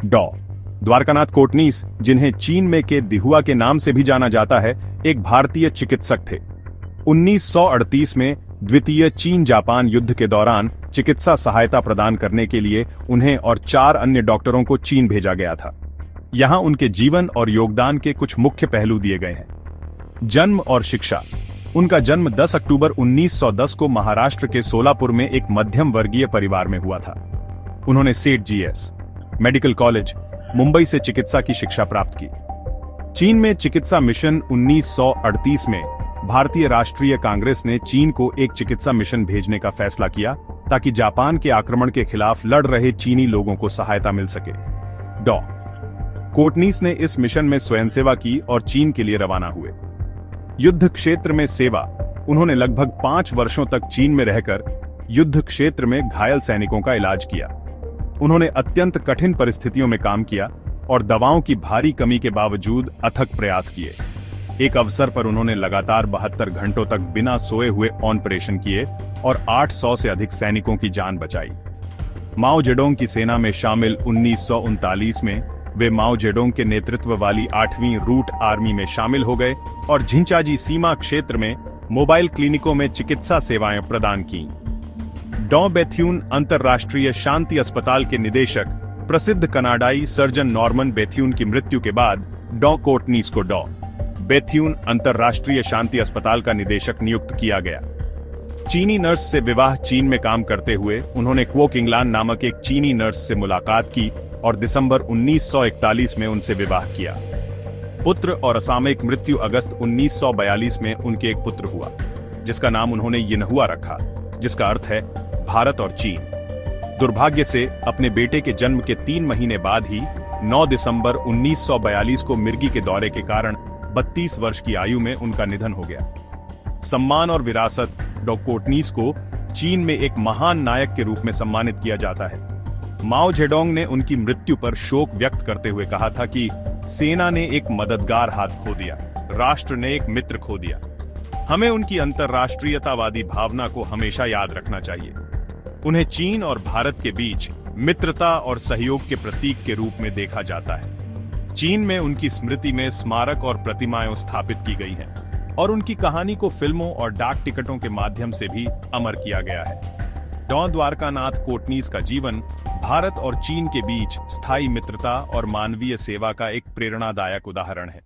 डॉ द्वारकानाथ कोटनीस, जिन्हें चीन में के दिहुआ के नाम से भी जाना जाता है, एक भारतीय चिकित्सक थे। 1938 में द्वितीय चीन जापान युद्ध के दौरान चिकित्सा सहायता प्रदान करने के लिए उन्हें और 4 अन्य डॉक्टरों को चीन भेजा गया था। यहां उनके जीवन और योगदान के कुछ मुख्य पहलू दिए गए हैं। जन्म और शिक्षा। उनका जन्म 10 अक्टूबर 1910 को महाराष्ट्र के सोलापुर में एक मध्यम वर्गीय परिवार में हुआ था। उन्होंने सेठ जीएस मेडिकल कॉलेज, मुंबई से चिकित्सा की शिक्षा प्राप्त की। चीन में चिकित्सा मिशन 1938 में भारतीय राष्ट्रीय कांग्रेस ने चीन को एक चिकित्सा मिशन भेजने का फैसला किया ताकि जापान के आक्रमण के खिलाफ लड़ रहे चीनी लोगों को सहायता मिल सके। डॉ कोटनीस ने इस मिशन में स्वयंसेवा की और चीन के लिए रवाना हुए। युद्ध क्षेत्र में सेवा। उन्होंने लगभग 5 वर्षों तक चीन में रहकर युद्ध क्षेत्र में घायल सैनिकों का इलाज किया। उन्होंने अत्यंत कठिन परिस्थितियों में काम किया और दवाओं की भारी कमी के बावजूद अथक प्रयास किए। एक अवसर पर उन्होंने लगातार 72 घंटों तक बिना सोए हुए ऑपरेशन किए और 800 से अधिक सैनिकों की जान बचाई। माओ जेडोंग की सेना में शामिल 1939 में वे माओ जेडोंग के नेतृत्व वाली 8वीं रूट आर्मी में शामिल हो गए और झिंचाजी सीमा क्षेत्र में मोबाइल क्लिनिकों में चिकित्सा सेवाएं प्रदान की। डॉ बेथ्यून अंतरराष्ट्रीय शांति अस्पताल के निदेशक प्रसिद्ध कनाडाई सर्जन नॉर्मन बेथ्यून की मृत्यु के बाद डॉ कोटनीस को डॉ बेथ्यून अंतरराष्ट्रीय शांति अस्पताल का निदेशक नियुक्त किया गया। चीनी नर्स से विवाह। चीन में काम करते हुए उन्होंने क्वो किंगलान नामक एक चीनी नर्स से मुलाकात की और दिसंबर 1941 में उनसे विवाह किया। पुत्र और असामयिक मृत्यु। अगस्त 1942 में उनके एक पुत्र हुआ जिसका नाम उन्होंने यिनहुआ रखा, जिसका अर्थ है भारत और चीन। दुर्भाग्य से अपने बेटे के जन्म के 3 महीने बाद ही 9 दिसंबर 1942 को मिर्गी के दौरे के कारण 32 वर्ष की आयु में उनका निधन हो गया। सम्मान और विरासत। डॉ कोटनीस को चीन में एक महान नायक के रूप में सम्मानित किया जाता है। माओ जेडोंग ने उनकी मृत्यु पर शोक व्यक्त करते हुए कहा था कि सेना ने एक मददगार हाथ खो दिया, राष्ट्र ने एक मित्र खो दिया। हमें उनकी अंतर्राष्ट्रीयतावादी भावना को हमेशा याद रखना चाहिए। उन्हें चीन और भारत के बीच मित्रता और सहयोग के प्रतीक के रूप में देखा जाता है। चीन में उनकी स्मृति में स्मारक और प्रतिमाएं स्थापित की गई हैं और उनकी कहानी को फिल्मों और डाक टिकटों के माध्यम से भी अमर किया गया है। डॉ द्वारकानाथ कोटनीस का जीवन भारत और चीन के बीच स्थायी मित्रता और मानवीय सेवा का एक प्रेरणादायक उदाहरण है।